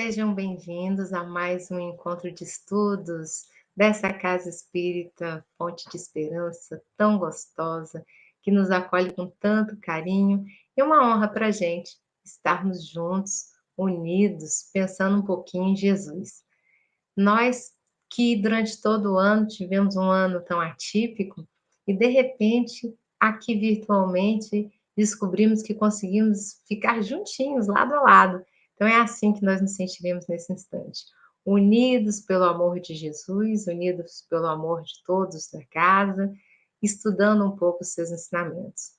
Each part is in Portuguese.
Sejam bem-vindos a mais um encontro de estudos dessa Casa Espírita, fonte de esperança tão gostosa, que nos acolhe com tanto carinho. E uma honra para a gente estarmos juntos, unidos, pensando um pouquinho em Jesus. Nós que durante todo o ano tivemos um ano tão atípico e de repente, aqui virtualmente, descobrimos que conseguimos ficar juntinhos, lado a lado. Então é assim que nós nos sentiremos nesse instante, unidos pelo amor de Jesus, unidos pelo amor de todos da casa, estudando um pouco os seus ensinamentos.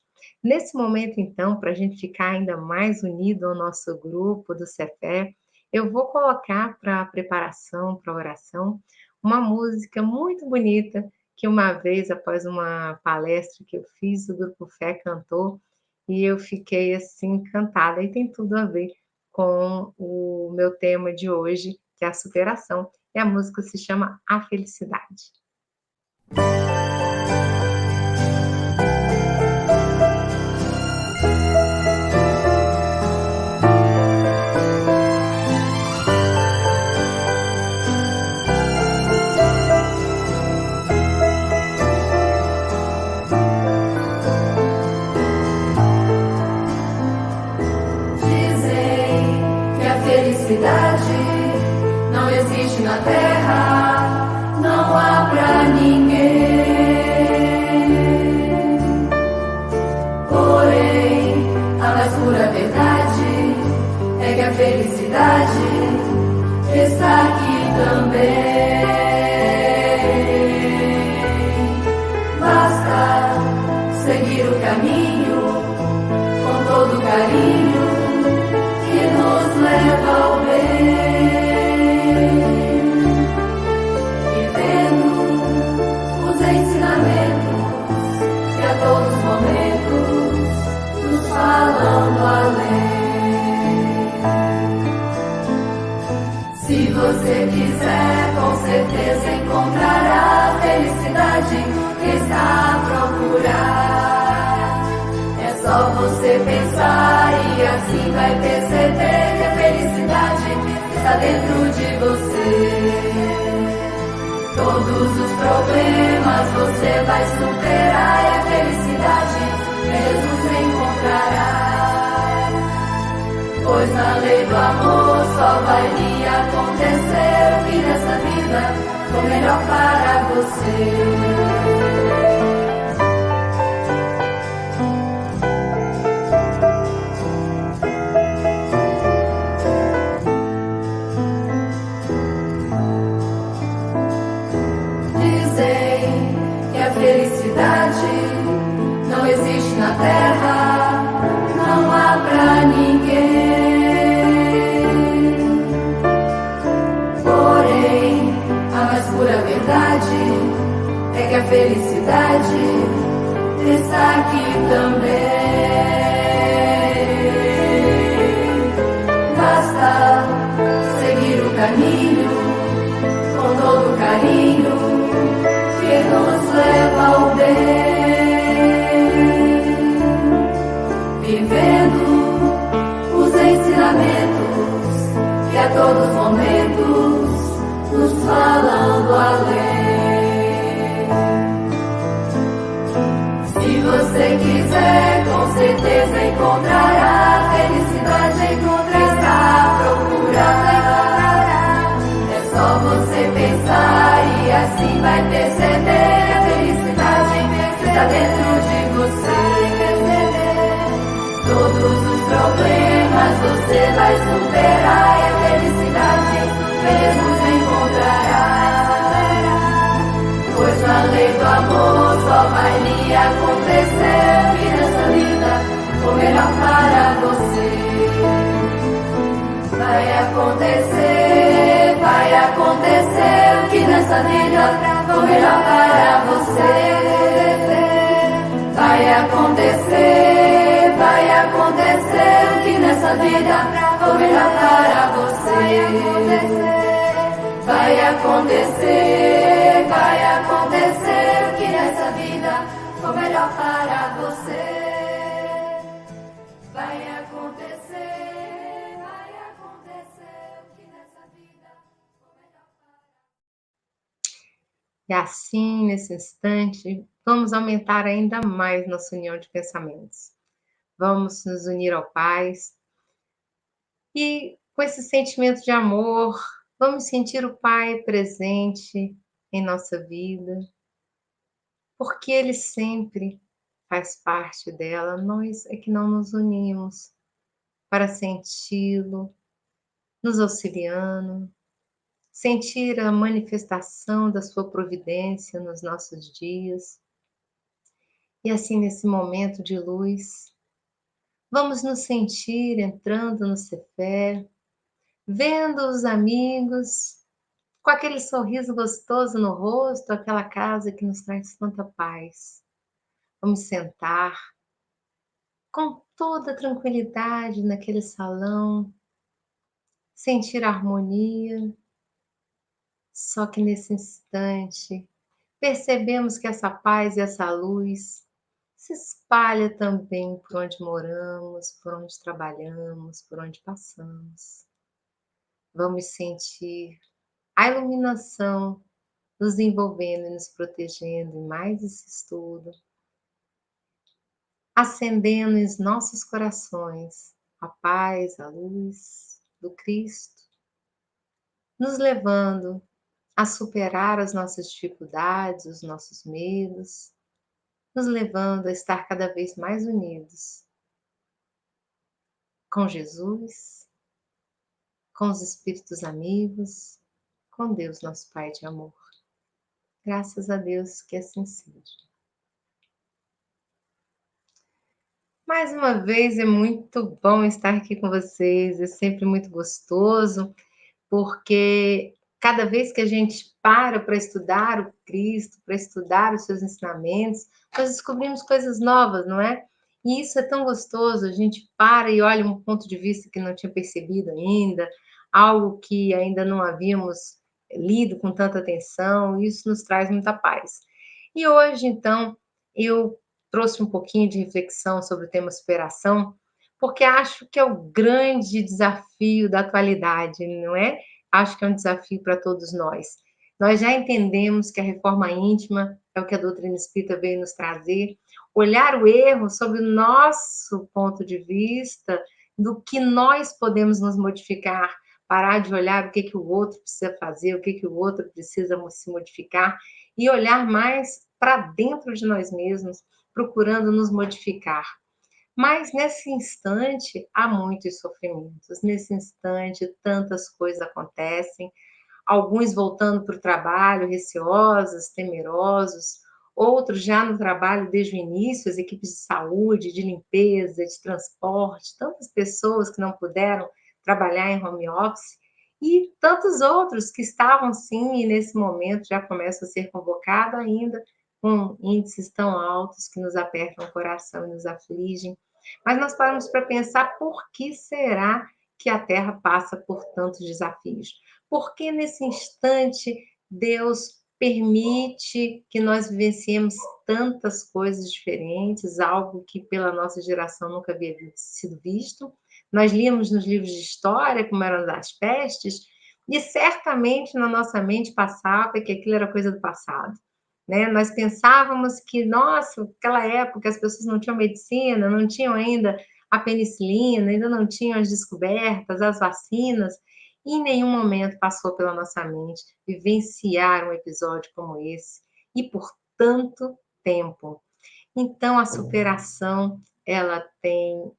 Nesse momento, então, para a gente ficar ainda mais unido ao nosso grupo do Cefé, eu vou colocar para a preparação, para a oração, uma música muito bonita que uma vez, após uma palestra que eu fiz, o Grupo Fé cantou e eu fiquei assim encantada. E tem tudo a ver com o meu tema de hoje, que é a superação. E a música se chama A Felicidade. Felicidade não existe na terra, não há pra ninguém. Porém, a mais pura verdade é que a felicidade está aqui também. Basta seguir o caminho com todo carinho que nos leva ao bem, vivendo os ensinamentos que a todos os momentos nos falam do além. Se você quiser, com certeza encontrará a felicidade que está a procurar. É só você pensar e assim vai perceber que a felicidade está dentro de você. Todos os problemas você vai superar e a felicidade Jesus encontrará. Pois na lei do amor só vai lhe acontecer o que nessa vida for melhor para você. Felicidade não existe na terra, não há pra ninguém. Porém, a mais pura verdade é que a felicidade está aqui também. Basta seguir o caminho com todo carinho que nos leva ao bem, vivendo os ensinamentos que a todos os momentos nos falam do além. Se você quiser, com certeza encontrará a felicidade que está a procurar. É só você pensar e assim vai perceber que a felicidade está dentro de você. Todos os problemas você vai superar e a felicidade Jesus encontrará. Pois na lei do amor só vai lhe acontecer que nessa vida for melhor para você. Vai acontecer o que nessa vida for melhor para você. Vai acontecer o que nessa vida for melhor para você. Vai acontecer o que nessa vida for melhor para você. Vai acontecer o que E assim, nesse instante, vamos aumentar ainda mais nossa união de pensamentos. Vamos nos unir ao Pai e, com esse sentimento de amor, vamos sentir o Pai presente em nossa vida, porque Ele sempre faz parte dela. Nós é que não nos unimos para senti-lo, nos auxiliando, sentir a manifestação da sua providência nos nossos dias. E assim, nesse momento de luz, vamos nos sentir entrando no Cefé, vendo os amigos, com aquele sorriso gostoso no rosto, aquela casa que nos traz tanta paz. Vamos sentar com toda tranquilidade naquele salão, sentir a harmonia. Só que nesse instante, percebemos que essa paz e essa luz se espalha também por onde moramos, por onde trabalhamos, por onde passamos. Vamos sentir a iluminação nos envolvendo e nos protegendo em mais esse estudo, acendendo em nossos corações a paz, a luz do Cristo, nos levando a superar as nossas dificuldades, os nossos medos, nos levando a estar cada vez mais unidos com Jesus, com os espíritos amigos, com Deus, nosso Pai de amor. Graças a Deus que assim seja. Mais uma vez é muito bom estar aqui com vocês, é sempre muito gostoso, porque cada vez que a gente para estudar o Cristo, para estudar os seus ensinamentos, nós descobrimos coisas novas, não é? E isso é tão gostoso, a gente para e olha um ponto de vista que não tinha percebido ainda, algo que ainda não havíamos lido com tanta atenção, e isso nos traz muita paz. E hoje, então, eu trouxe um pouquinho de reflexão sobre o tema superação, porque acho que é o grande desafio da atualidade, não é? Acho que é um desafio para todos nós. Nós já entendemos que a reforma íntima é o que a doutrina espírita veio nos trazer, olhar o erro sob o nosso ponto de vista, do que nós podemos nos modificar, parar de olhar o que, que o outro precisa fazer, o que, que o outro precisa se modificar, e olhar mais para dentro de nós mesmos, procurando nos modificar. Mas nesse instante há muitos sofrimentos, nesse instante tantas coisas acontecem, alguns voltando para o trabalho receosos, temerosos, outros já no trabalho desde o início, as equipes de saúde, de limpeza, de transporte, tantas pessoas que não puderam trabalhar em home office, e tantos outros que estavam sim e nesse momento já começam a ser convocados ainda com índices tão altos que nos apertam o coração e nos afligem. Mas nós paramos para pensar por que será que a Terra passa por tantos desafios? Por que nesse instante Deus permite que nós vivenciemos tantas coisas diferentes, algo que pela nossa geração nunca havia sido visto? Nós líamos nos livros de história como eram as pestes, e certamente na nossa mente passava que aquilo era coisa do passado. Né? Nós pensávamos que, nossa, naquela época as pessoas não tinham medicina, não tinham ainda a penicilina, ainda não tinham as descobertas, as vacinas, e em nenhum momento passou pela nossa mente vivenciar um episódio como esse, e por tanto tempo. Então, a superação, ela tem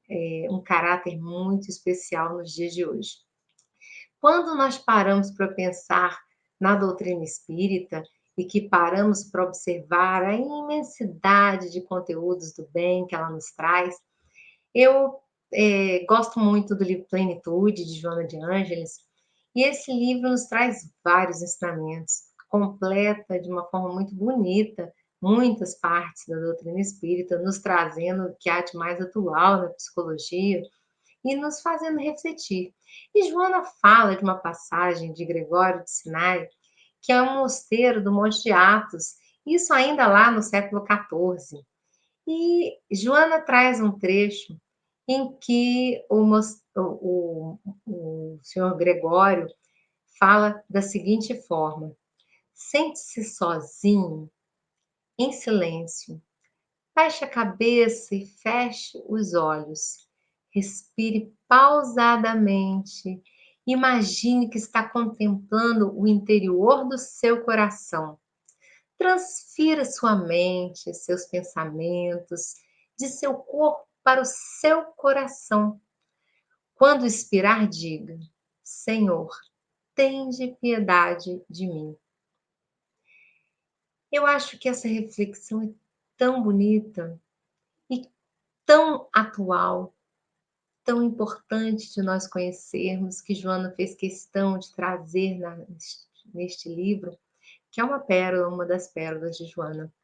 um caráter muito especial nos dias de hoje. Quando nós paramos para pensar na doutrina espírita e que paramos para observar a imensidade de conteúdos do bem que ela nos traz, eu gosto muito do livro Plenitude, de Joana de Ângeles, e esse livro nos traz vários ensinamentos, completa de uma forma muito bonita muitas partes da doutrina espírita, nos trazendo o que há de mais atual na psicologia, e nos fazendo refletir. E Joana fala de uma passagem de Gregório de Sinai, que é um mosteiro do Monte de Athos, isso ainda lá no século XIV. E Joana traz um trecho em que o senhor Gregório fala da seguinte forma: Sente-se sozinho, em silêncio. Feche a cabeça e feche os olhos. Respire pausadamente. Imagine que está contemplando o interior do seu coração. Transfira sua mente, seus pensamentos, de seu corpo para o seu coração. Quando expirar, diga: Senhor, tende piedade de mim. Eu acho que essa reflexão é tão bonita e tão atual, tão importante de nós conhecermos, que Joana fez questão de trazer neste livro, que é uma pérola, uma das pérolas de Joana.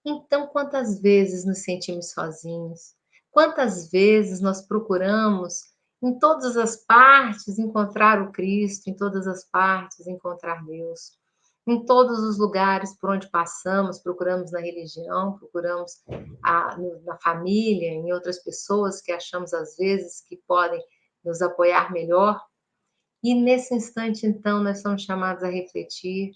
Então, quantas vezes nos sentimos sozinhos? Quantas vezes nós procuramos em todas as partes encontrar o Cristo, em todas as partes encontrar Deus? Em todos os lugares por onde passamos, procuramos na religião, procuramos na família, em outras pessoas que achamos às vezes que podem nos apoiar melhor. E nesse instante, então, nós somos chamados a refletir,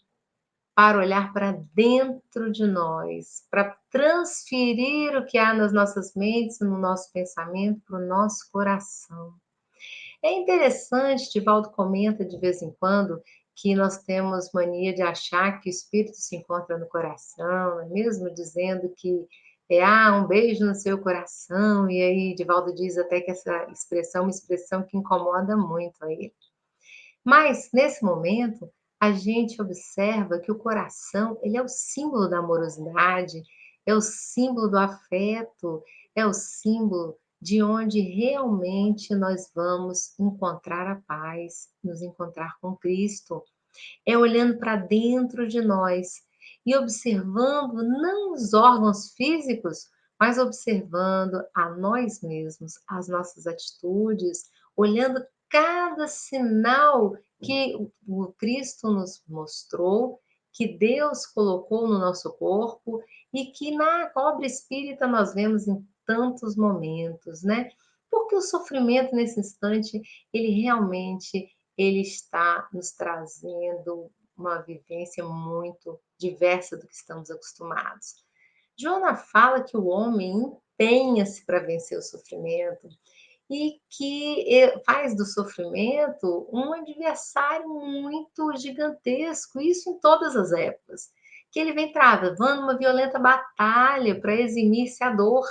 para olhar para dentro de nós, para transferir o que há nas nossas mentes, no nosso pensamento, para o nosso coração. É interessante, Divaldo comenta de vez em quando, que nós temos mania de achar que o espírito se encontra no coração, é mesmo dizendo que um beijo no seu coração, e aí Divaldo diz até que essa expressão é uma expressão que incomoda muito a ele. Mas, nesse momento, a gente observa que o coração, ele é o símbolo da amorosidade, é o símbolo do afeto, é o símbolo de onde realmente nós vamos encontrar a paz, nos encontrar com Cristo. É olhando para dentro de nós e observando não os órgãos físicos, mas observando a nós mesmos, as nossas atitudes, olhando cada sinal que o Cristo nos mostrou, que Deus colocou no nosso corpo e que na obra espírita nós vemos em tantos momentos, né? Porque o sofrimento nesse instante, ele realmente ele está nos trazendo uma vivência muito diversa do que estamos acostumados. Joana fala que o homem empenha-se para vencer o sofrimento e que faz do sofrimento um adversário muito gigantesco, isso em todas as épocas, que ele vem travando uma violenta batalha para eximir-se a dor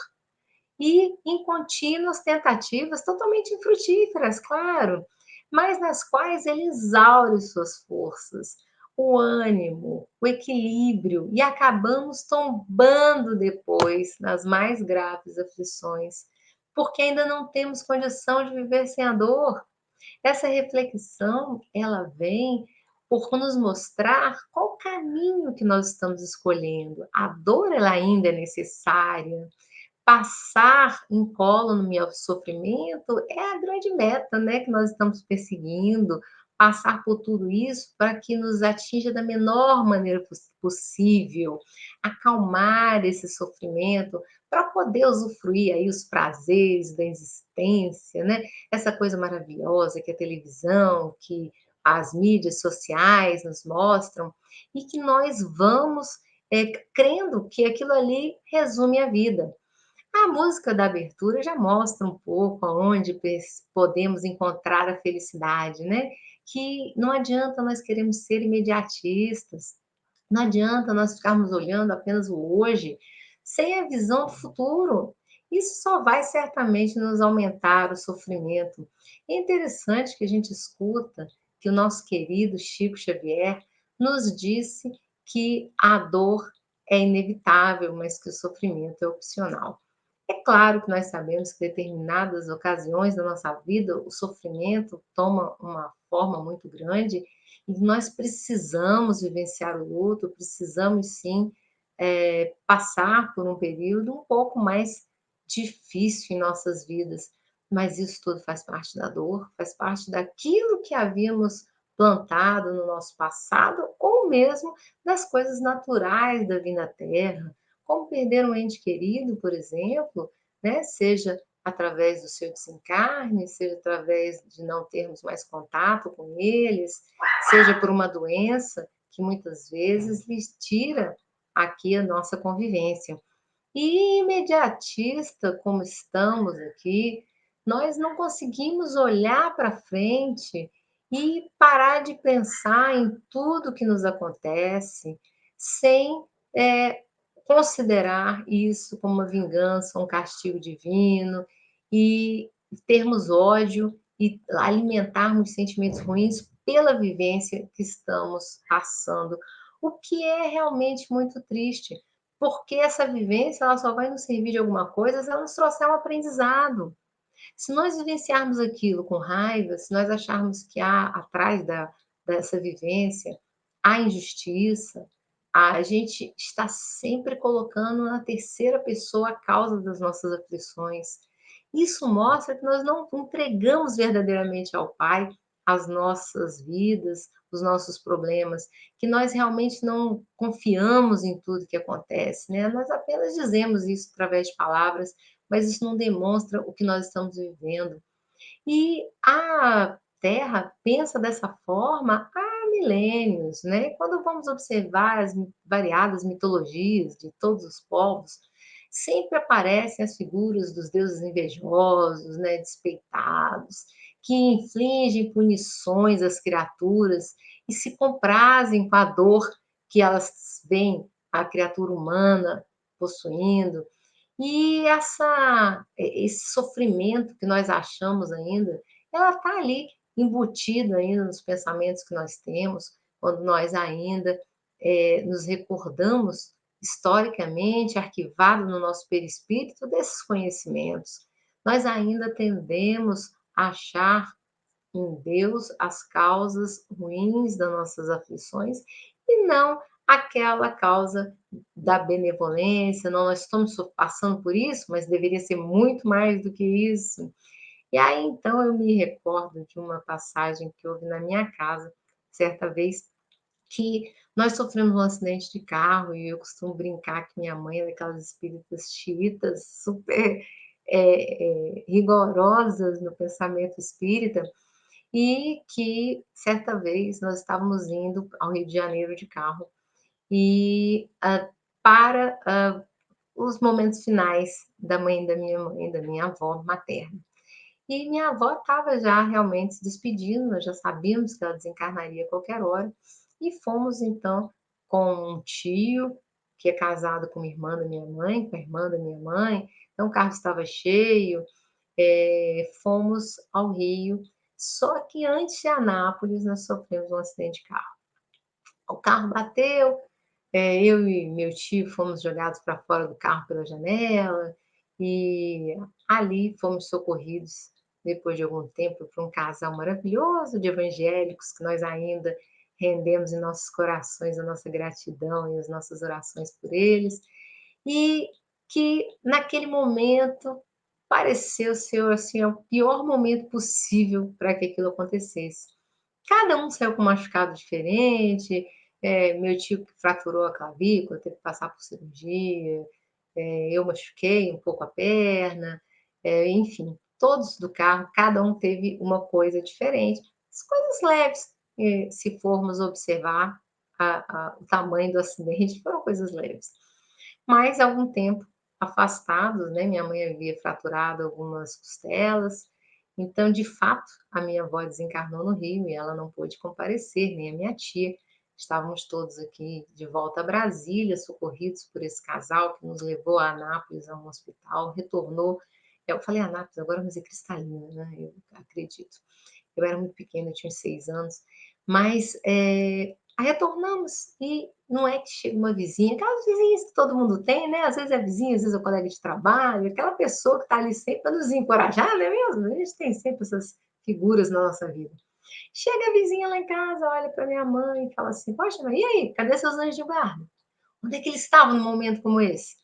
e em contínuas tentativas totalmente infrutíferas, claro, mas nas quais ele exaure suas forças, o ânimo, o equilíbrio, e acabamos tombando depois nas mais graves aflições, porque ainda não temos condição de viver sem a dor. Essa reflexão, ela vem por nos mostrar qual caminho que nós estamos escolhendo. A dor, ela ainda é necessária, passar incólume ao sofrimento é a grande meta, né, que nós estamos perseguindo, passar por tudo isso para que nos atinja da menor maneira possível, acalmar esse sofrimento para poder usufruir aí os prazeres da existência, né? Essa coisa maravilhosa que a televisão, que as mídias sociais nos mostram e que nós vamos crendo que aquilo ali resume a vida. A música da abertura já mostra um pouco aonde podemos encontrar a felicidade, né? Que não adianta nós queremos ser imediatistas, não adianta nós ficarmos olhando apenas o hoje, sem a visão do futuro. Isso só vai certamente nos aumentar o sofrimento. É interessante que a gente escuta que o nosso querido Chico Xavier nos disse que a dor é inevitável, mas que o sofrimento é opcional. É claro que nós sabemos que em determinadas ocasiões da nossa vida o sofrimento toma uma forma muito grande e nós precisamos vivenciar o luto, precisamos sim passar por um período um pouco mais difícil em nossas vidas, mas isso tudo faz parte da dor, faz parte daquilo que havíamos plantado no nosso passado ou mesmo das coisas naturais da vida à Terra, como perder um ente querido, por exemplo, né? Seja através do seu desencarne, seja através de não termos mais contato com eles, seja por uma doença que muitas vezes lhes tira aqui a nossa convivência. E imediatista como estamos aqui, nós não conseguimos olhar para frente e parar de pensar em tudo que nos acontece, sem, considerar isso como uma vingança, um castigo divino, e termos ódio e alimentarmos sentimentos ruins pela vivência que estamos passando, o que é realmente muito triste, porque essa vivência ela só vai nos servir de alguma coisa se ela nos trouxer um aprendizado. Se nós vivenciarmos aquilo com raiva, se nós acharmos que há atrás dessa vivência a injustiça, a gente está sempre colocando na terceira pessoa a causa das nossas aflições. Isso mostra que nós não entregamos verdadeiramente ao Pai as nossas vidas, os nossos problemas, que nós realmente não confiamos em tudo que acontece, né? Nós apenas dizemos isso através de palavras, mas isso não demonstra o que nós estamos vivendo. E a Terra pensa dessa forma há milênios, né? Quando vamos observar as variadas mitologias de todos os povos, sempre aparecem as figuras dos deuses invejosos, né, despeitados, que infligem punições às criaturas e se comprazem com a dor que elas veem a criatura humana possuindo. E esse sofrimento que nós achamos ainda, ela está ali embutida ainda nos pensamentos que nós temos, quando nós ainda nos recordamos historicamente, arquivado no nosso perispírito, desses conhecimentos. Nós ainda tendemos a achar em Deus as causas ruins das nossas aflições e não aquela causa da benevolência. Não, nós estamos passando por isso, mas deveria ser muito mais do que isso. E aí então eu me recordo de uma passagem que houve na minha casa, certa vez, que nós sofremos um acidente de carro e eu costumo brincar que minha mãe é daquelas espíritas xiitas super rigorosas no pensamento espírita, e que certa vez nós estávamos indo ao Rio de Janeiro de carro e para os momentos finais da minha avó materna. E minha avó estava já realmente se despedindo, nós já sabíamos que ela desencarnaria a qualquer hora, e fomos então com um tio que é casado com uma irmã da minha mãe, com a irmã da minha mãe, então o carro estava cheio, fomos ao Rio, só que antes de Anápolis nós sofremos um acidente de carro. O carro bateu, eu e meu tio fomos jogados para fora do carro pela janela e ali fomos socorridos depois de algum tempo por um casal maravilhoso de evangélicos que nós ainda rendemos em nossos corações a nossa gratidão e as nossas orações por eles, e que naquele momento pareceu ser assim, o pior momento possível para que aquilo acontecesse. Cada um saiu com um machucado diferente, meu tio que fraturou a clavícula, teve que passar por cirurgia, eu machuquei um pouco a perna, enfim, todos do carro, cada um teve uma coisa diferente. As coisas leves, se formos observar o tamanho do acidente, foram coisas leves. Mas há algum tempo afastados, né, minha mãe havia fraturado algumas costelas, então, de fato, a minha avó desencarnou no Rio e ela não pôde comparecer, nem a minha tia. Estávamos todos aqui de volta a Brasília, socorridos por esse casal que nos levou a Anápolis, a um hospital, retornou. Eu falei Anápolis, agora mas é Cristalina, né? Eu acredito. Eu era muito pequena, eu tinha uns 6 anos, mas retornamos e não é que chega uma vizinha, aquelas vizinhas que todo mundo tem, né? Às vezes é vizinha, às vezes é o colega de trabalho, aquela pessoa que está ali sempre para nos encorajar, não é mesmo? A gente tem sempre essas figuras na nossa vida. Chega a vizinha lá em casa, olha para minha mãe e fala assim: Poxa, mas e aí? Cadê seus anjos de guarda? Onde é que eles estavam num momento como esse?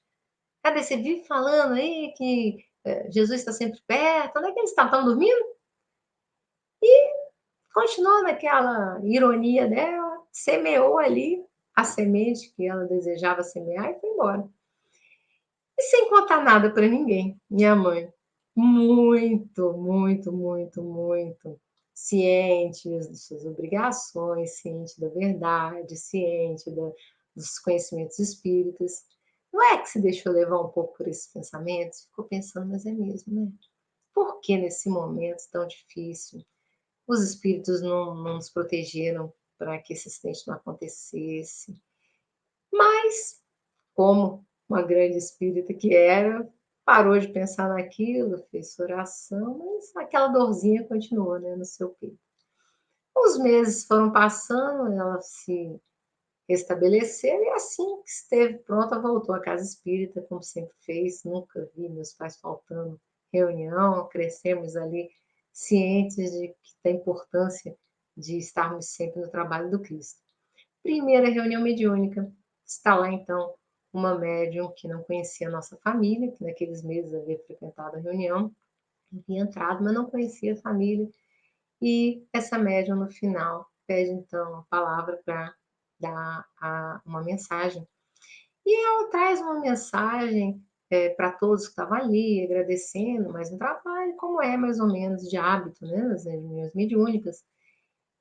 Cadê? Você vive falando aí que Jesus está sempre perto, onde é que eles estavam? Estavam dormindo? Continuou naquela ironia dela, semeou ali a semente que ela desejava semear e foi embora. E sem contar nada para ninguém, minha mãe. Muito, muito, muito, muito. ciente das suas obrigações, ciente da verdade, ciente dos conhecimentos espíritas. Não é que se deixou levar um pouco por esses pensamentos? Ficou pensando, mas é mesmo, né? Por que nesse momento tão difícil os espíritos não nos protegeram para que esse acidente não acontecesse? Mas, como uma grande espírita que era, parou de pensar naquilo, fez sua oração, mas aquela dorzinha continuou, né, no seu peito. Os meses foram passando, ela se restabeleceu e assim que esteve pronta, voltou à casa espírita, como sempre fez. Nunca vi meus pais faltando reunião, crescemos ali cientes da importância de estarmos sempre no trabalho do Cristo. Primeira reunião mediúnica. Está lá, então, uma médium que não conhecia a nossa família, que naqueles meses havia frequentado a reunião, havia entrado, mas não conhecia a família. E essa médium, no final, pede, então, a palavra para dar uma mensagem. E ela traz uma mensagem para todos que estavam ali, agradecendo mais um trabalho, como é mais ou menos de hábito, né, nas reuniões mediúnicas.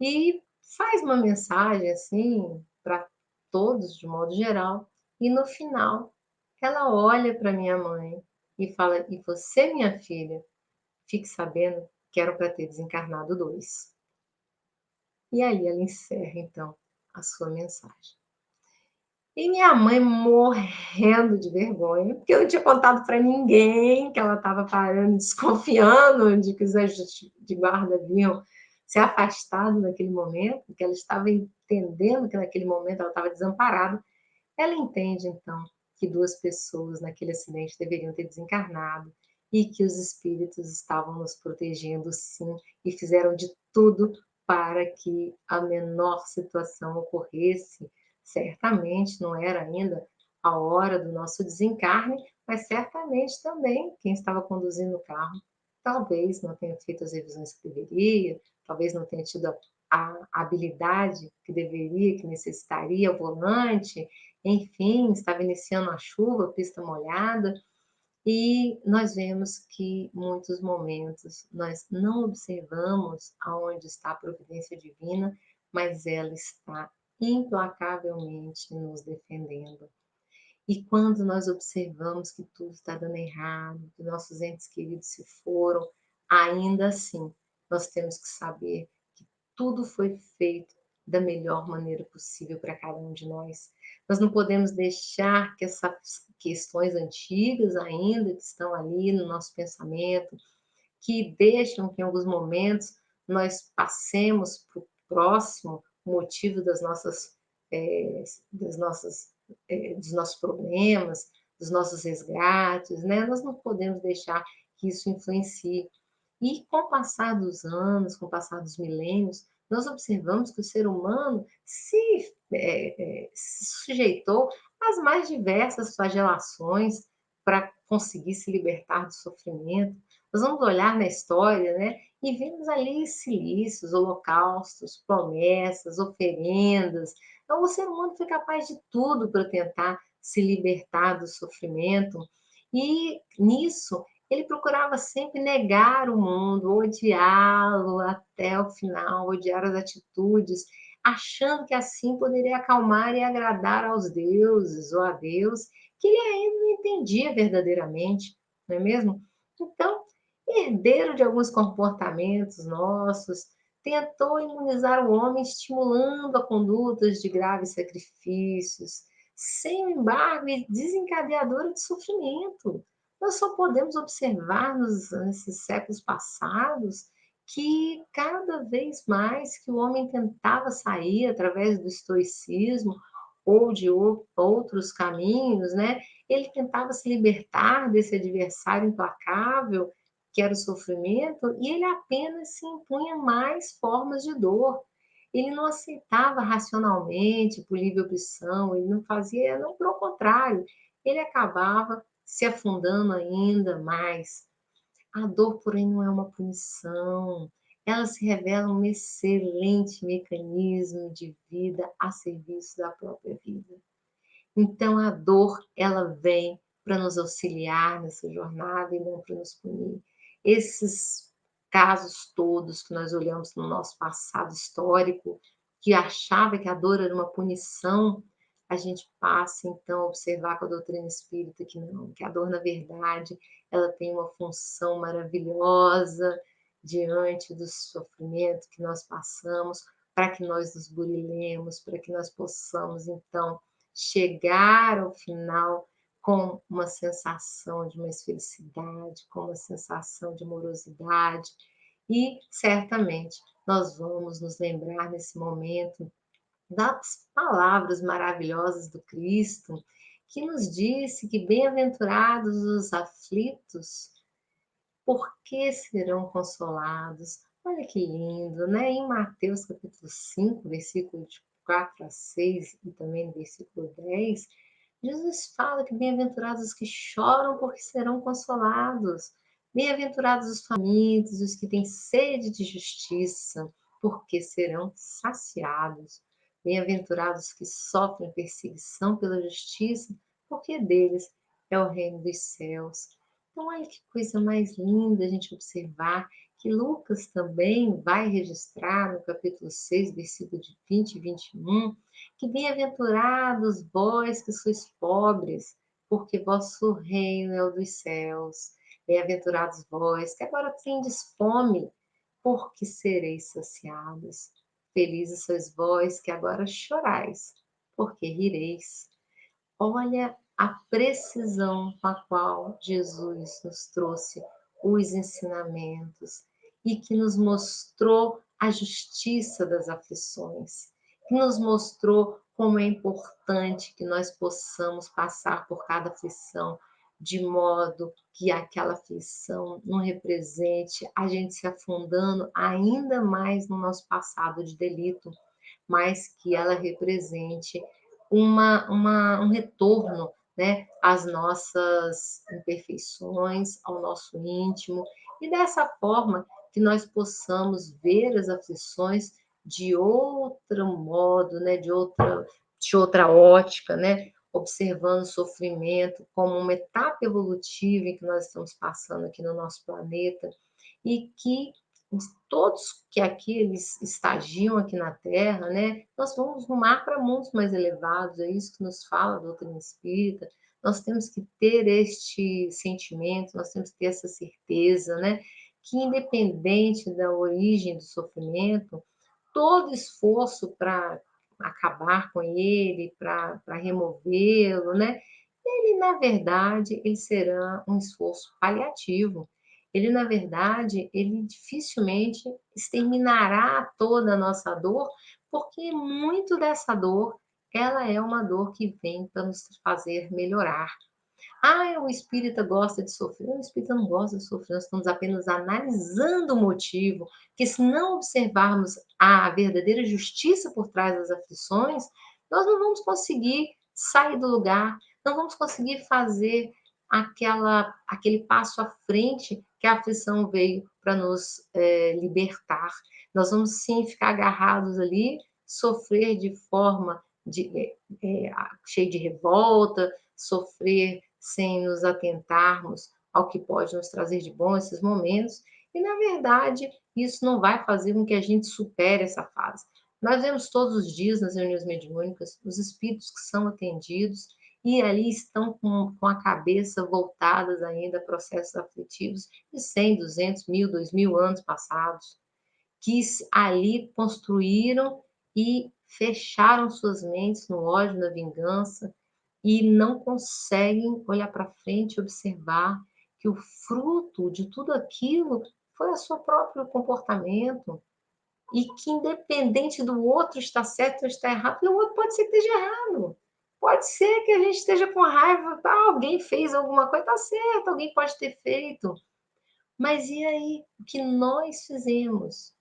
E faz uma mensagem assim para todos de modo geral, e no final ela olha para minha mãe e fala: "E você, minha filha, fique sabendo que eram para ter desencarnado dois". E aí ela encerra então a sua mensagem. E minha mãe morrendo de vergonha, porque eu não tinha contado para ninguém que ela estava parando, desconfiando de que os anjos de guarda haviam se afastado naquele momento, que ela estava entendendo que naquele momento ela estava desamparada. Ela entende, então, que duas pessoas naquele acidente deveriam ter desencarnado e que os espíritos estavam nos protegendo, sim, e fizeram de tudo para que a menor situação ocorresse. Certamente não era ainda a hora do nosso desencarne, mas certamente também quem estava conduzindo o carro talvez não tenha feito as revisões que deveria, talvez não tenha tido a habilidade que deveria, que necessitaria ao volante, enfim, estava iniciando a chuva, pista molhada, e nós vemos que muitos momentos nós não observamos aonde está a providência divina, mas ela está implacavelmente nos defendendo. E quando nós observamos que tudo está dando errado, que nossos entes queridos se foram, ainda assim, nós temos que saber que tudo foi feito da melhor maneira possível para cada um de nós. Nós não podemos deixar que essas questões antigas ainda que estão ali no nosso pensamento, que deixam que em alguns momentos nós passemos para o próximo motivo eh, das nossas, dos nossos problemas, dos nossos resgates, né? Nós não podemos deixar que isso influencie. E com o passar dos anos, com o passar dos milênios, nós observamos que o ser humano se sujeitou às mais diversas flagelações para conseguir se libertar do sofrimento. Nós vamos olhar na história, né, e vemos ali silícios, holocaustos, promessas, oferendas. Então, o ser humano foi capaz de tudo para tentar se libertar do sofrimento. E nisso ele procurava sempre negar o mundo, odiá-lo até o final, odiar as atitudes, achando que assim poderia acalmar e agradar aos deuses ou a Deus, que ele ainda não entendia verdadeiramente, não é mesmo? Então, herdeiro de alguns comportamentos nossos, tentou imunizar o homem, estimulando a condutas de graves sacrifícios, sem embargo, e desencadeadora de sofrimento. Nós só podemos observar nesses séculos passados que cada vez mais que o homem tentava sair através do estoicismo ou de outros caminhos, né? Ele tentava se libertar desse adversário implacável que era o sofrimento, e ele apenas se impunha mais formas de dor. Ele não aceitava racionalmente, por livre opção, ele não fazia, não, pelo contrário, ele acabava se afundando ainda mais. A dor, porém, não é uma punição, ela se revela um excelente mecanismo de vida a serviço da própria vida. Então, a dor, ela vem para nos auxiliar nessa jornada e não para nos punir. Esses casos todos que nós olhamos no nosso passado histórico, que achava que a dor era uma punição, a gente passa então a observar com a doutrina espírita que não, que a dor, na verdade, ela tem uma função maravilhosa diante do sofrimento que nós passamos, para que nós nos burilemos, para que nós possamos, então, chegar ao final com uma sensação de mais felicidade, com uma sensação de amorosidade, e certamente nós vamos nos lembrar nesse momento das palavras maravilhosas do Cristo, que nos disse que bem-aventurados os aflitos, porque serão consolados. Olha que lindo, né? Em Mateus capítulo 5, versículo de 4 a 6 e também no versículo 10, Jesus fala que bem-aventurados os que choram, porque serão consolados. Bem-aventurados os famintos, os que têm sede de justiça, porque serão saciados. Bem-aventurados os que sofrem perseguição pela justiça, porque deles é o reino dos céus. Então, olha que coisa mais linda a gente observar que Lucas também vai registrar no capítulo 6, versículo de 20 e 21, que bem-aventurados vós que sois pobres, porque vosso reino é o dos céus. Bem-aventurados vós que agora tendes fome, porque sereis saciados. Felizes sois vós que agora chorais, porque rireis. Olha a precisão com a qual Jesus nos trouxe os ensinamentos e que nos mostrou a justiça das aflições, que nos mostrou como é importante que nós possamos passar por cada aflição, de modo que aquela aflição não represente a gente se afundando ainda mais no nosso passado de delito, mas que ela represente um retorno, né, às nossas imperfeições, ao nosso íntimo, e dessa forma que nós possamos ver as aflições de outro modo, né, de outra ótica, né, observando o sofrimento como uma etapa evolutiva em que nós estamos passando aqui no nosso planeta, e que todos que aqui eles estagiam aqui na Terra, né, nós vamos rumar para mundos mais elevados, é isso que nos fala a doutrina espírita. Nós temos que ter este sentimento, nós temos que ter essa certeza, né, que independente da origem do sofrimento, todo esforço para acabar com ele, para removê-lo, né, ele, na verdade, ele será um esforço paliativo. Ele, na verdade, ele dificilmente exterminará toda a nossa dor, porque muito dessa dor, ela é uma dor que vem para nos fazer melhorar. Ah, o espírita gosta de sofrer. O espírita não gosta de sofrer, nós estamos apenas analisando o motivo, que se não observarmos a verdadeira justiça por trás das aflições, nós não vamos conseguir sair do lugar, não vamos conseguir fazer aquele passo à frente que a aflição veio para nos libertar. Nós vamos sim ficar agarrados ali, sofrer de forma cheia de revolta, sofrer sem nos atentarmos ao que pode nos trazer de bom esses momentos, e na verdade isso não vai fazer com que a gente supere essa fase. Nós vemos todos os dias nas reuniões mediúnicas os espíritos que são atendidos e ali estão com a cabeça voltadas ainda a processos aflitivos de 100, 200, 1000, 2000 anos passados, que ali construíram e fecharam suas mentes no ódio, na vingança, e não conseguem olhar para frente e observar que o fruto de tudo aquilo foi o seu próprio comportamento, e que independente do outro estar certo ou estar errado, o outro pode ser que esteja errado. Pode ser que a gente esteja com raiva, tá, alguém fez alguma coisa, tá certo, alguém pode ter feito. Mas e aí? O que nós fizemos?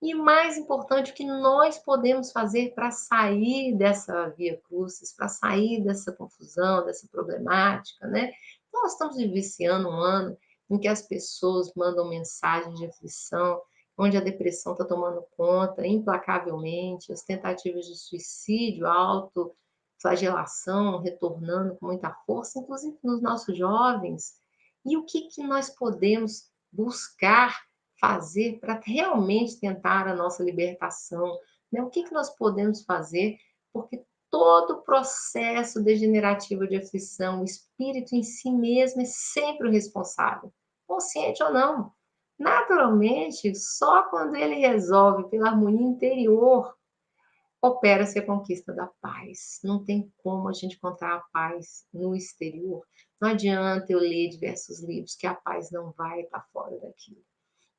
E mais importante, o que nós podemos fazer para sair dessa via crucis, para sair dessa confusão, dessa problemática, né? Nós estamos vivenciando um ano em que as pessoas mandam mensagens de aflição, onde a depressão está tomando conta implacavelmente, as tentativas de suicídio, autoflagelação retornando com muita força, inclusive nos nossos jovens. E o que nós podemos buscar fazer para realmente tentar a nossa libertação, né? O que que nós podemos fazer? Porque todo processo degenerativo de aflição, o espírito em si mesmo é sempre o responsável, consciente ou não. Naturalmente, só quando ele resolve pela harmonia interior, opera-se a conquista da paz. Não tem como a gente encontrar a paz no exterior. Não adianta eu ler diversos livros que a paz não vai estar fora daquilo.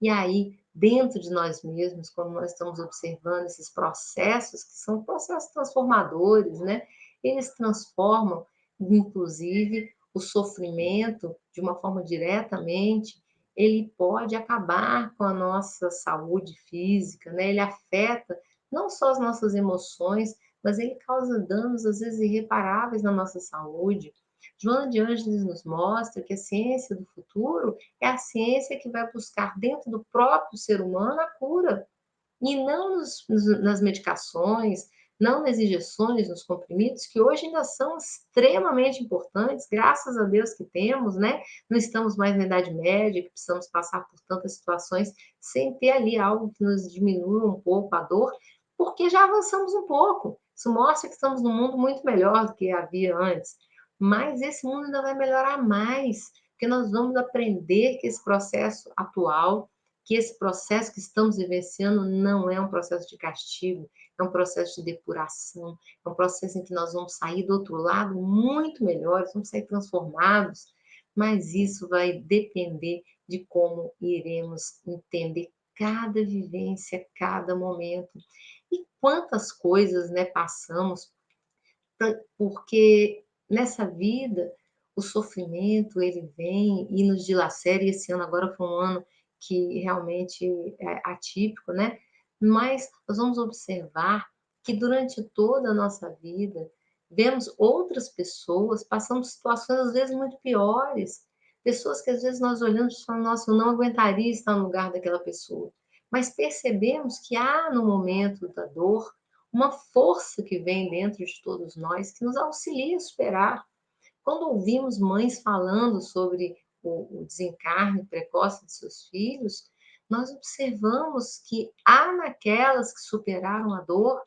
E aí, dentro de nós mesmos, quando nós estamos observando esses processos, que são processos transformadores, né? Eles transformam, inclusive, o sofrimento de uma forma diretamente, ele pode acabar com a nossa saúde física, né? Ele afeta não só as nossas emoções, mas ele causa danos, às vezes, irreparáveis na nossa saúde. Joana de Ângeles nos mostra que a ciência do futuro é a ciência que vai buscar dentro do próprio ser humano a cura, e não nas medicações, não nas injeções, nos comprimidos, que hoje ainda são extremamente importantes, graças a Deus que temos, né? Não estamos mais na Idade Média, que precisamos passar por tantas situações sem ter ali algo que nos diminua um pouco a dor, porque já avançamos um pouco. Isso mostra que estamos num mundo muito melhor do que havia antes. Mas esse mundo ainda vai melhorar mais, porque nós vamos aprender que esse processo atual, que esse processo que estamos vivenciando não é um processo de castigo, é um processo de depuração, é um processo em que nós vamos sair do outro lado muito melhores, vamos sair transformados, mas isso vai depender de como iremos entender cada vivência, cada momento. E quantas coisas, né, passamos, porque nessa vida o sofrimento ele vem e nos dilacera, e esse ano agora foi um ano que realmente é atípico, né? Mas nós vamos observar que durante toda a nossa vida vemos outras pessoas passando situações às vezes muito piores, pessoas que às vezes nós olhamos e falamos, nossa, eu não aguentaria estar no lugar daquela pessoa. Mas percebemos que há no momento da dor uma força que vem dentro de todos nós que nos auxilia a superar. Quando ouvimos mães falando sobre o desencarne precoce de seus filhos, nós observamos que há naquelas que superaram a dor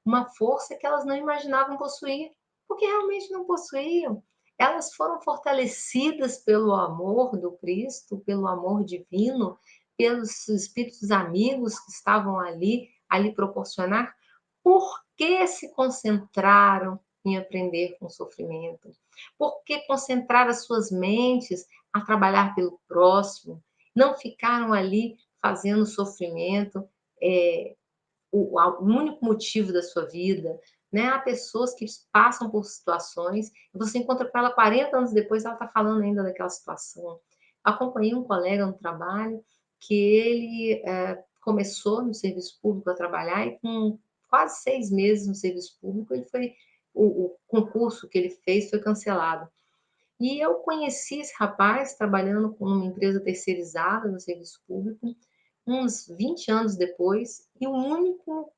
uma força que elas não imaginavam possuir, porque realmente não possuíam. Elas foram fortalecidas pelo amor do Cristo, pelo amor divino, pelos espíritos amigos que estavam ali proporcionar, por que se concentraram em aprender com o sofrimento? Por que concentrar as suas mentes a trabalhar pelo próximo? Não ficaram ali fazendo sofrimento o único motivo da sua vida, né? Há pessoas que passam por situações e você encontra com ela 40 anos depois, ela está falando ainda daquela situação. Acompanhei um colega no trabalho que ele começou no serviço público a trabalhar e com quase 6 meses no serviço público, o concurso que ele fez foi cancelado. E eu conheci esse rapaz trabalhando com uma empresa terceirizada no serviço público, uns 20 anos depois, e o único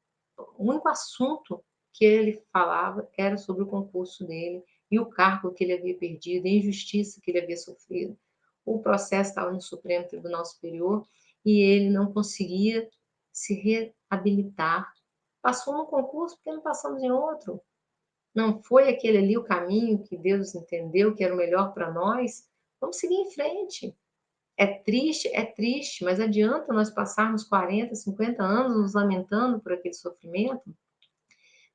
assunto que ele falava era sobre o concurso dele e o cargo que ele havia perdido, a injustiça que ele havia sofrido. O processo estava no Supremo Tribunal Superior e ele não conseguia se reabilitar. Passou no concurso porque não passamos em outro. Não foi aquele ali o caminho que Deus entendeu que era o melhor para nós? Vamos seguir em frente. É triste, mas adianta nós passarmos 40, 50 anos nos lamentando por aquele sofrimento?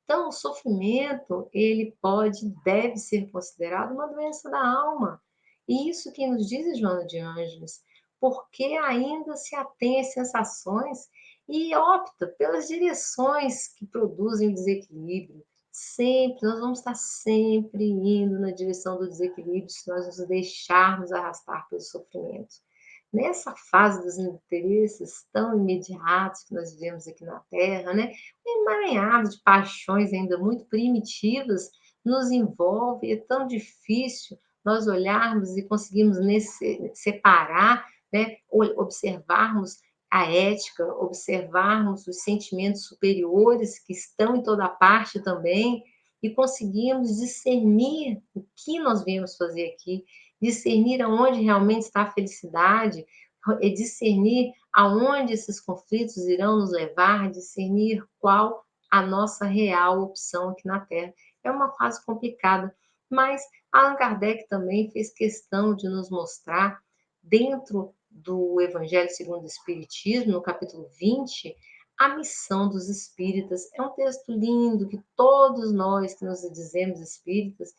Então, o sofrimento, ele pode, deve ser considerado uma doença da alma. E isso quem nos diz é Joana de Ângeles, porque ainda se atém às sensações e opta pelas direções que produzem o desequilíbrio. Sempre, nós vamos estar sempre indo na direção do desequilíbrio se nós nos deixarmos arrastar pelo sofrimento. Nessa fase dos interesses tão imediatos que nós vivemos aqui na Terra, né? Um emaranhado de paixões ainda muito primitivas nos envolve, e é tão difícil nós olharmos e conseguirmos separar, né? Observarmos a ética, observarmos os sentimentos superiores que estão em toda parte também e conseguirmos discernir o que nós viemos fazer aqui, discernir aonde realmente está a felicidade, discernir aonde esses conflitos irão nos levar, discernir qual a nossa real opção aqui na Terra. É uma fase complicada, mas Allan Kardec também fez questão de nos mostrar, dentro do Evangelho segundo o Espiritismo, no capítulo 20, a missão dos espíritas. É um texto lindo que todos nós que nos dizemos espíritas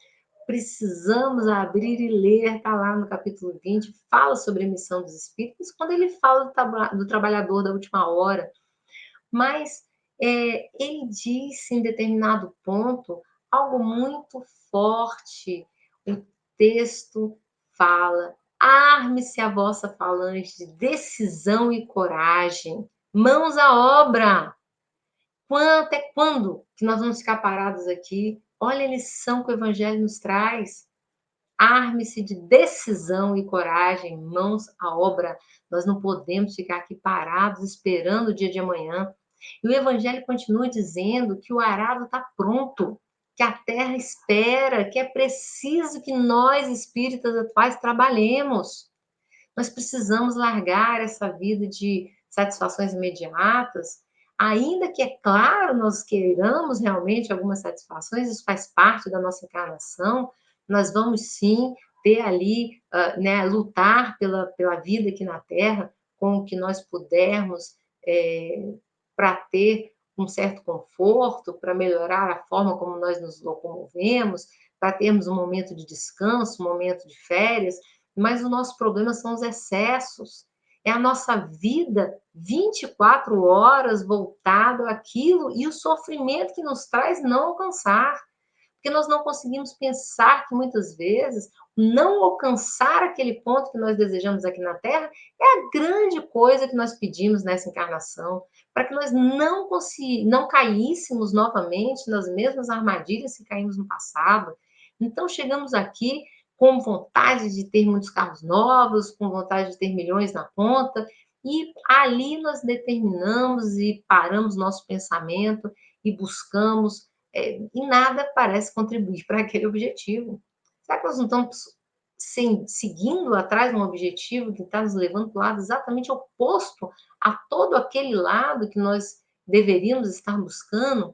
precisamos abrir e ler, está lá no capítulo 20, fala sobre a missão dos espíritos, quando ele fala do trabalhador da última hora. Mas ele disse em determinado ponto algo muito forte. O texto fala: arme-se a vossa falange de decisão e coragem, mãos à obra. Até quando que nós vamos ficar parados aqui? Olha a lição que o Evangelho nos traz. Arme-se de decisão e coragem, mãos à obra. Nós não podemos ficar aqui parados esperando o dia de amanhã. E o Evangelho continua dizendo que o arado está pronto, que a terra espera, que é preciso que nós, espíritas atuais, trabalhemos. Nós precisamos largar essa vida de satisfações imediatas, ainda que, é claro, nós queiramos realmente algumas satisfações, isso faz parte da nossa encarnação, nós vamos sim ter ali, né, lutar pela vida aqui na Terra, com o que nós pudermos, para ter um certo conforto, para melhorar a forma como nós nos locomovemos, para termos um momento de descanso, um momento de férias, mas o nosso problema são os excessos. É a nossa vida 24 horas voltada àquilo e o sofrimento que nos traz não alcançar. Porque nós não conseguimos pensar que muitas vezes não alcançar aquele ponto que nós desejamos aqui na Terra é a grande coisa que nós pedimos nessa encarnação, para que nós não caíssemos novamente nas mesmas armadilhas que caímos no passado. Então, chegamos aqui com vontade de ter muitos carros novos, com vontade de ter milhões na conta, e ali nós determinamos e paramos nosso pensamento e buscamos, e nada parece contribuir para aquele objetivo. Será que nós não estamos seguindo atrás de um objetivo que está nos levando para o lado exatamente oposto a todo aquele lado que nós deveríamos estar buscando?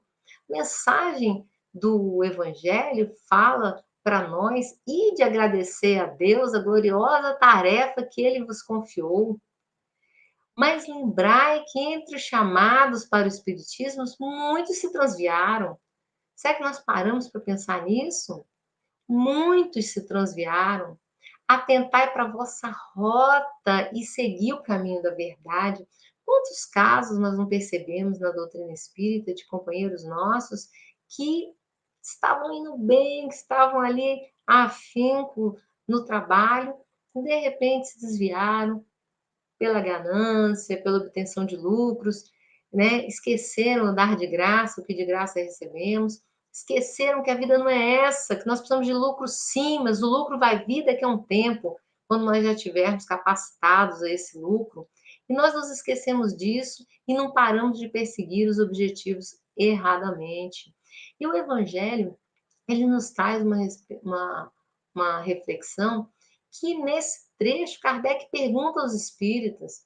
A mensagem do Evangelho fala para nós e de agradecer a Deus a gloriosa tarefa que Ele vos confiou. Mas lembrai que entre os chamados para o Espiritismo, muitos se transviaram. Será que nós paramos para pensar nisso? Muitos se transviaram. Atentai para a vossa rota e seguir o caminho da verdade. Quantos casos nós não percebemos na doutrina espírita de companheiros nossos que estavam indo bem, que estavam ali afinco no trabalho, e de repente se desviaram pela ganância, pela obtenção de lucros, né? Esqueceram o dar de graça, o que de graça recebemos, esqueceram que a vida não é essa, que nós precisamos de lucro sim, mas o lucro vai vir daqui a um tempo, quando nós já estivermos capacitados a esse lucro. E nós nos esquecemos disso e não paramos de perseguir os objetivos erradamente. E o Evangelho, ele nos traz uma reflexão que nesse trecho Kardec pergunta aos espíritos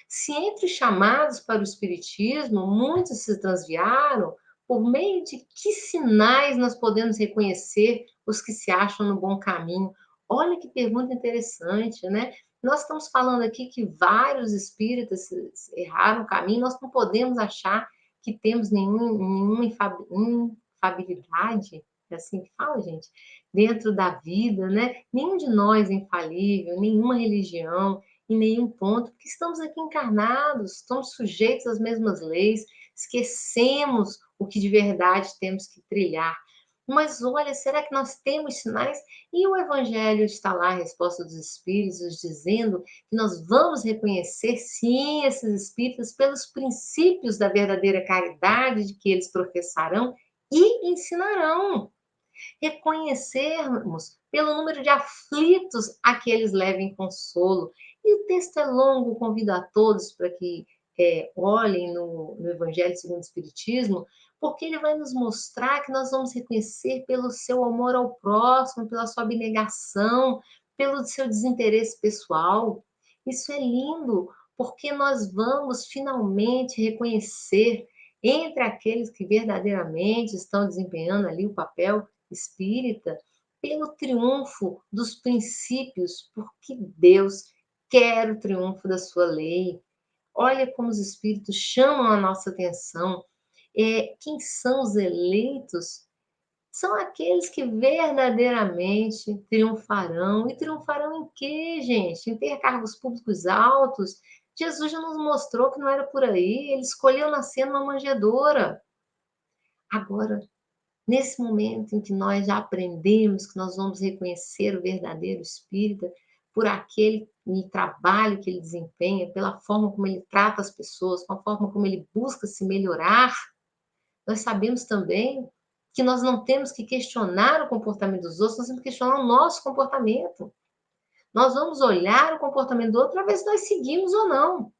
se entre os chamados para o espiritismo muitos se transviaram, por meio de que sinais nós podemos reconhecer os que se acham no bom caminho? Olha que pergunta interessante, né? Nós estamos falando aqui que vários espíritas erraram o caminho, nós não podemos achar que temos nenhuma infabilidade, é assim que fala, gente, dentro da vida, né? Nenhum de nós é infalível, nenhuma religião, em nenhum ponto, porque estamos aqui encarnados, estamos sujeitos às mesmas leis, esquecemos o que de verdade temos que trilhar. Mas olha, será que nós temos sinais? E o Evangelho está lá, a resposta dos Espíritos, dizendo que nós vamos reconhecer, sim, esses Espíritos pelos princípios da verdadeira caridade de que eles professarão e ensinarão. Reconhecermos pelo número de aflitos a que eles levem consolo. E o texto é longo, convido a todos para que olhem no Evangelho segundo o Espiritismo, porque ele vai nos mostrar que nós vamos reconhecer pelo seu amor ao próximo, pela sua abnegação, pelo seu desinteresse pessoal. Isso é lindo, porque nós vamos finalmente reconhecer entre aqueles que verdadeiramente estão desempenhando ali o papel espírita, pelo triunfo dos princípios, porque Deus quer o triunfo da sua lei. Olha como os espíritos chamam a nossa atenção. Quem são os eleitos? São aqueles que verdadeiramente triunfarão. E triunfarão em quê, gente? Em ter cargos públicos altos? Jesus já nos mostrou que não era por aí. Ele escolheu nascer numa manjedoura. Agora, nesse momento em que nós já aprendemos que nós vamos reconhecer o verdadeiro espírita por aquele trabalho que ele desempenha, pela forma como ele trata as pessoas, com a forma como ele busca se melhorar, nós sabemos também que nós não temos que questionar o comportamento dos outros, nós temos que questionar o nosso comportamento. Nós vamos olhar o comportamento do outro para ver se nós seguimos ou não.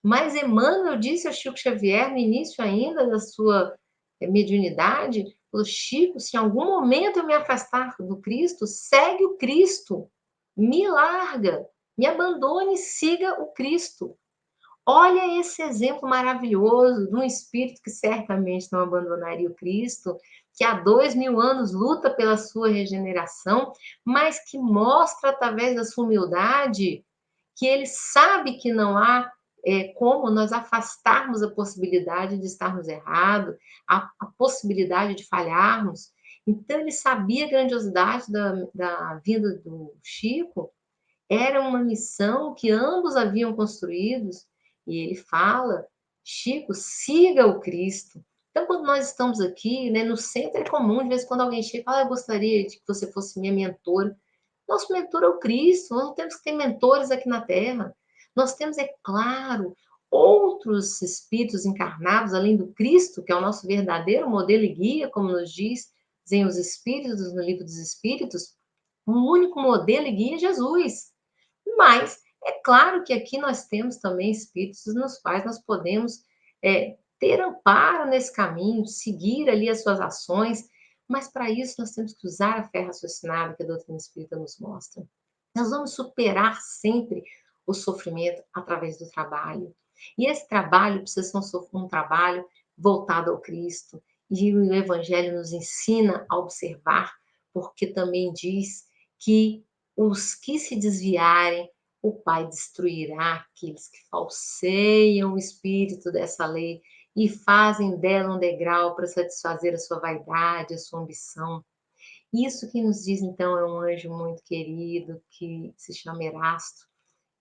Mas Emmanuel disse ao Chico Xavier, no início ainda da sua mediunidade, falou, Chico, se em algum momento eu me afastar do Cristo, segue o Cristo, me larga, me abandone e siga o Cristo. Olha esse exemplo maravilhoso de um espírito que certamente não abandonaria o Cristo, que há 2000 anos luta pela sua regeneração, mas que mostra através da sua humildade que ele sabe que não há como nós afastarmos a possibilidade de estarmos errados, a possibilidade de falharmos. Então, ele sabia a grandiosidade da vida do Chico, era uma missão que ambos haviam construídos, e ele fala, Chico, siga o Cristo. Então, quando nós estamos aqui, né, no centro é comum, de vez em quando alguém chega e fala, eu gostaria de que você fosse minha mentora. Nosso mentor é o Cristo, nós não temos que ter mentores aqui na Terra. Nós temos, é claro, outros espíritos encarnados, além do Cristo, que é o nosso verdadeiro modelo e guia, como nos dizem os Espíritos no Livro dos Espíritos, o único modelo e guia é Jesus. Mas é claro que aqui nós temos também espíritos nos quais nós podemos ter amparo nesse caminho, seguir ali as suas ações, mas para isso nós temos que usar a fé raciocinada que a doutrina espírita nos mostra. Nós vamos superar sempre o sofrimento através do trabalho. E esse trabalho precisa ser um trabalho voltado ao Cristo. E o Evangelho nos ensina a observar, porque também diz que os que se desviarem, o Pai destruirá aqueles que falseiam o espírito dessa lei e fazem dela um degrau para satisfazer a sua vaidade, a sua ambição. Isso que nos diz, então, é um anjo muito querido, que se chama Erasto,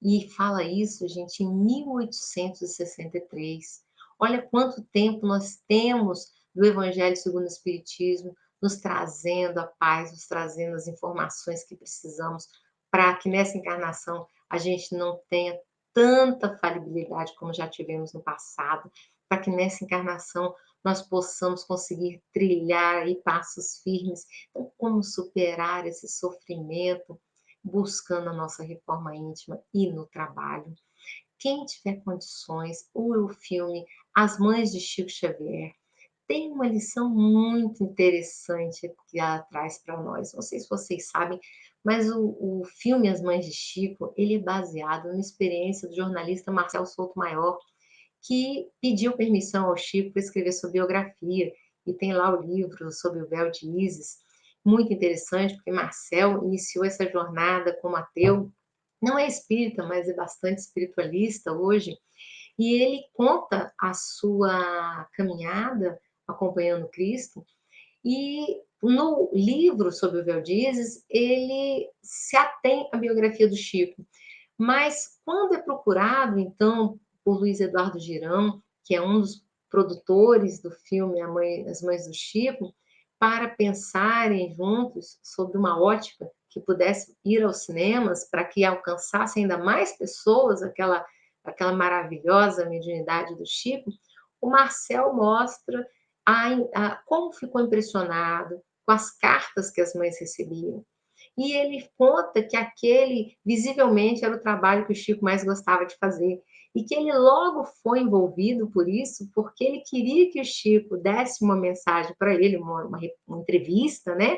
e fala isso, gente, em 1863. Olha quanto tempo nós temos do Evangelho segundo o Espiritismo, nos trazendo a paz, nos trazendo as informações que precisamos para que nessa encarnação a gente não tenha tanta falibilidade como já tivemos no passado, para que nessa encarnação nós possamos conseguir trilhar aí passos firmes. Então, como superar esse sofrimento, buscando a nossa reforma íntima e no trabalho. Quem tiver condições, o filme As Mães de Chico Xavier tem uma lição muito interessante que ela traz para nós. Não sei se vocês sabem, mas o filme As Mães de Chico, ele é baseado na experiência do jornalista Marcel Souto Maior, que pediu permissão ao Chico para escrever sua biografia, e tem lá o livro Sob o Véu de Ísis, muito interessante, porque Marcel iniciou essa jornada como ateu, não é espírita, mas é bastante espiritualista hoje, e ele conta a sua caminhada acompanhando Cristo, e no livro Sob o Véu de Ísis, ele se atém à biografia do Chico, mas quando é procurado, então, por Luiz Eduardo Girão, que é um dos produtores do filme As Mães do Chico, para pensarem juntos sobre uma ótica que pudesse ir aos cinemas para que alcançasse ainda mais pessoas aquela maravilhosa mediunidade do Chico, o Marcel mostra como ficou impressionado com as cartas que as mães recebiam. E ele conta que aquele, visivelmente, era o trabalho que o Chico mais gostava de fazer. E que ele logo foi envolvido por isso, porque ele queria que o Chico desse uma mensagem para ele, uma entrevista, né?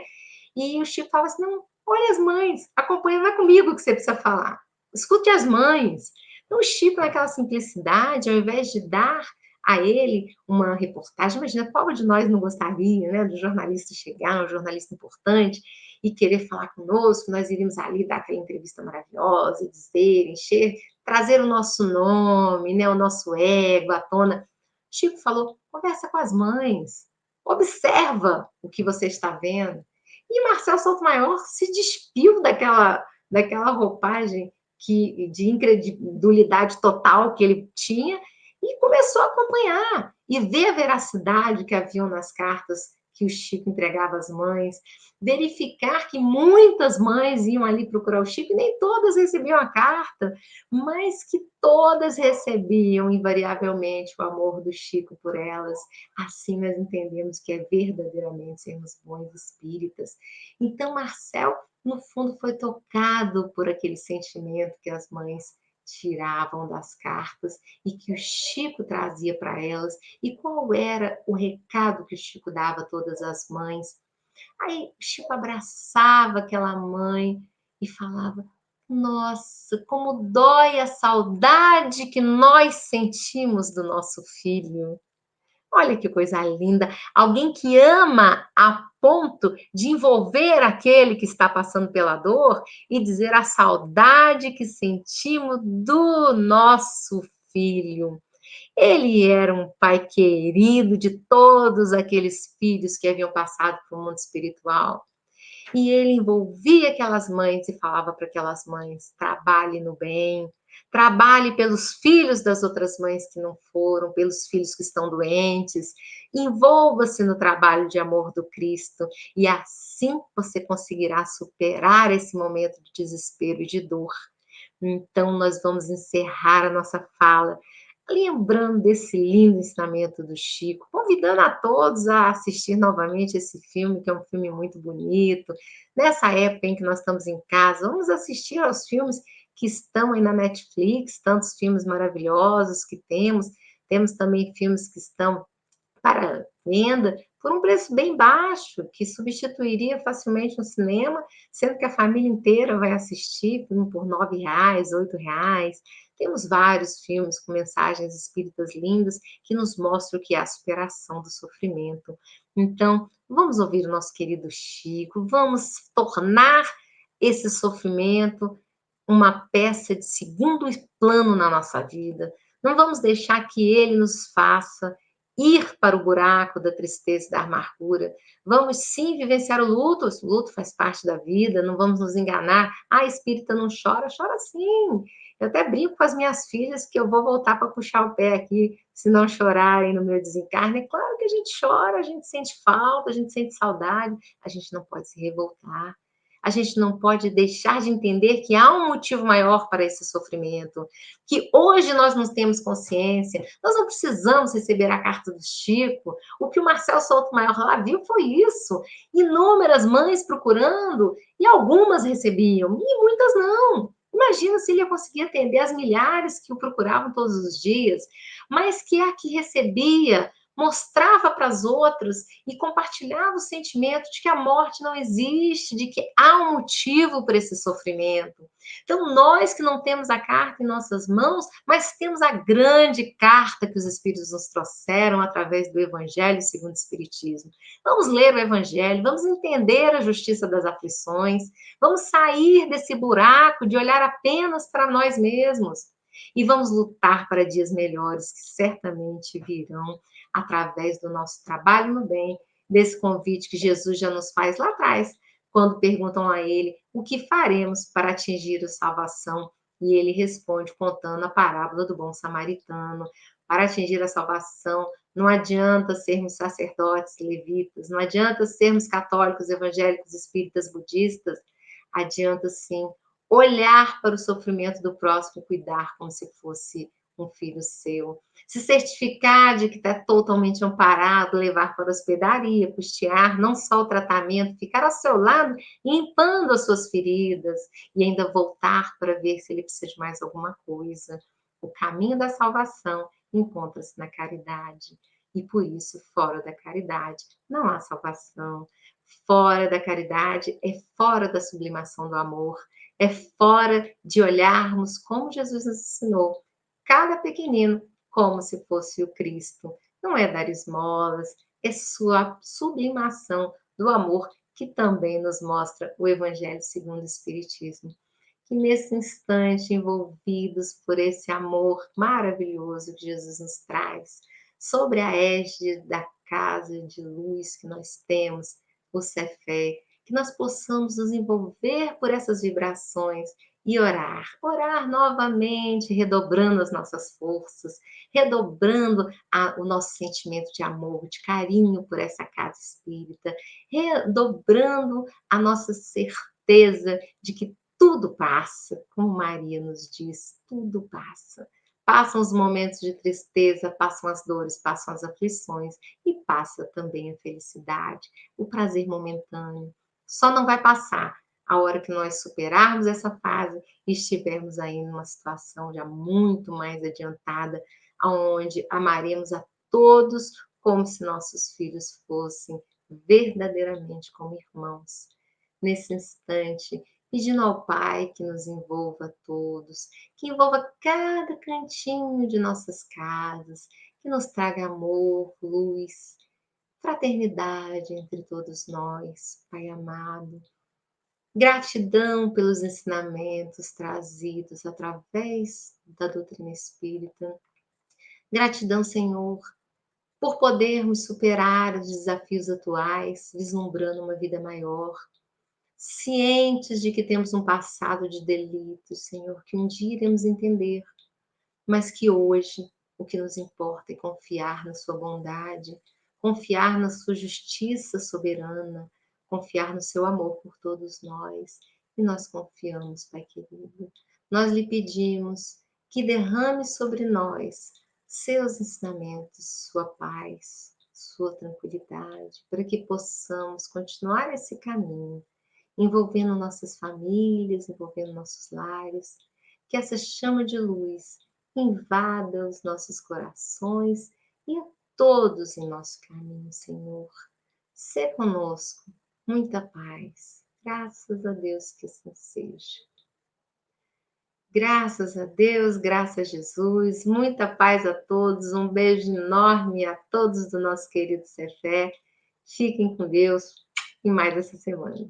E o Chico falava assim, não, olha as mães, acompanha, vai comigo que você precisa falar. escute as mães. Então, o Chico, naquela simplicidade, ao invés de dar a ele uma reportagem, imagina, qual de nós não gostaria, né, do jornalista chegar, um jornalista importante, e querer falar conosco, nós iríamos ali dar aquela entrevista maravilhosa, dizer, encher, trazer o nosso nome, né, o nosso ego à tona. Chico falou, conversa com as mães, observa o que você está vendo. E Marcel Sotomayor se despiu daquela roupagem de incredulidade total que ele tinha e começou a acompanhar e ver a veracidade que haviam nas cartas que o Chico entregava às mães, verificar que muitas mães iam ali procurar o Chico e nem todas recebiam a carta, mas que todas recebiam invariavelmente o amor do Chico por elas. Assim nós entendemos que é verdadeiramente sermos bons espíritas. Então, Marcel, no fundo, foi tocado por aquele sentimento que as mães tiravam das cartas e que o Chico trazia para elas. E qual era o recado que o Chico dava a todas as mães? Aí o Chico abraçava aquela mãe e falava: Nossa, como dói a saudade que nós sentimos do nosso filho. Olha que coisa linda. Alguém que ama a ponto de envolver aquele que está passando pela dor e dizer a saudade que sentimos do nosso filho. Ele era um pai querido de todos aqueles filhos que haviam passado pelo mundo espiritual. E ele envolvia aquelas mães e falava para aquelas mães: trabalhe no bem, trabalhe pelos filhos das outras mães que não foram, pelos filhos que estão doentes, envolva-se no trabalho de amor do Cristo, e assim você conseguirá superar esse momento de desespero e de dor. Então, nós vamos encerrar a nossa fala lembrando desse lindo ensinamento do Chico, convidando a todos a assistir novamente esse filme, que é um filme muito bonito. Nessa época em que nós estamos em casa, vamos assistir aos filmes que estão aí na Netflix, tantos filmes maravilhosos que temos. Temos também filmes que estão para venda por um preço bem baixo, que substituiria facilmente um cinema, sendo que a família inteira vai assistir filme por R$ 9, R$ 8. Temos vários filmes com mensagens espíritas lindas que nos mostram o que é a superação do sofrimento. Então, vamos ouvir o nosso querido Chico, vamos tornar esse sofrimento uma peça de segundo plano na nossa vida. Não vamos deixar que ele nos faça ir para o buraco da tristeza e da amargura. Vamos sim vivenciar o luto faz parte da vida, não vamos nos enganar. Ah, espírita não chora, chora sim. Eu até brinco com as minhas filhas que eu vou voltar para puxar o pé aqui, se não chorarem no meu desencarne. É claro que a gente chora, a gente sente falta, a gente sente saudade, a gente não pode se revoltar. A gente não pode deixar de entender que há um motivo maior para esse sofrimento, que hoje nós não temos consciência, nós não precisamos receber a carta do Chico. O que o Marcel Sotomayor lá viu foi isso. Inúmeras mães procurando, e algumas recebiam, e muitas não. Imagina se ele ia conseguir atender as milhares que o procuravam todos os dias, mas que a que recebia mostrava para as outras e compartilhava o sentimento de que a morte não existe, de que há um motivo para esse sofrimento. Então, nós que não temos a carta em nossas mãos, mas temos a grande carta que os Espíritos nos trouxeram através do Evangelho segundo o Espiritismo. Vamos ler o Evangelho, vamos entender a justiça das aflições, vamos sair desse buraco de olhar apenas para nós mesmos. E vamos lutar para dias melhores que certamente virão através do nosso trabalho no bem, desse convite que Jesus já nos faz lá atrás, quando perguntam a ele o que faremos para atingir a salvação. E ele responde contando a parábola do bom samaritano. Para atingir a salvação, não adianta sermos sacerdotes, levitas, não adianta sermos católicos, evangélicos, espíritas, budistas, adianta sim olhar para o sofrimento do próximo e cuidar como se fosse um filho seu. Se certificar de que está totalmente amparado, levar para a hospedaria, custear não só o tratamento, ficar ao seu lado, limpando as suas feridas e ainda voltar para ver se ele precisa de mais alguma coisa. O caminho da salvação encontra-se na caridade. E por isso, fora da caridade, não há salvação. Fora da caridade é fora da sublimação do amor. É fora de olharmos como Jesus nos ensinou, cada pequenino como se fosse o Cristo. Não é dar esmolas, é sua sublimação do amor que também nos mostra o Evangelho segundo o Espiritismo. Que nesse instante, envolvidos por esse amor maravilhoso que Jesus nos traz, sobre a égide da casa de luz que nós temos, o Cefé, que nós possamos nos envolver por essas vibrações e orar novamente, redobrando as nossas forças, redobrando o nosso sentimento de amor, de carinho por essa casa espírita, redobrando a nossa certeza de que tudo passa, como Maria nos diz, tudo passa. Passam os momentos de tristeza, passam as dores, passam as aflições e passa também a felicidade, o prazer momentâneo. Só não vai passar a hora que nós superarmos essa fase e estivermos aí numa situação já muito mais adiantada, aonde amaremos a todos como se nossos filhos fossem verdadeiramente como irmãos. Nesse instante, pedindo ao Pai que nos envolva a todos, que envolva cada cantinho de nossas casas, que nos traga amor, luz, fraternidade entre todos nós, Pai amado. Gratidão pelos ensinamentos trazidos através da doutrina espírita. Gratidão, Senhor, por podermos superar os desafios atuais, vislumbrando uma vida maior, cientes de que temos um passado de delitos, Senhor, que um dia iremos entender, mas que hoje o que nos importa é confiar na Sua bondade, confiar na Sua justiça soberana, confiar no Seu amor por todos nós. E nós confiamos, Pai querido. Nós lhe pedimos que derrame sobre nós seus ensinamentos, sua paz, sua tranquilidade, para que possamos continuar esse caminho envolvendo nossas famílias, envolvendo nossos lares, que essa chama de luz invada os nossos corações e a todos em nosso caminho, Senhor. Sê conosco, muita paz. Graças a Deus que assim seja. Graças a Deus, graças a Jesus, muita paz a todos, um beijo enorme a todos do nosso querido Cefé. Fiquem com Deus e mais essa semana.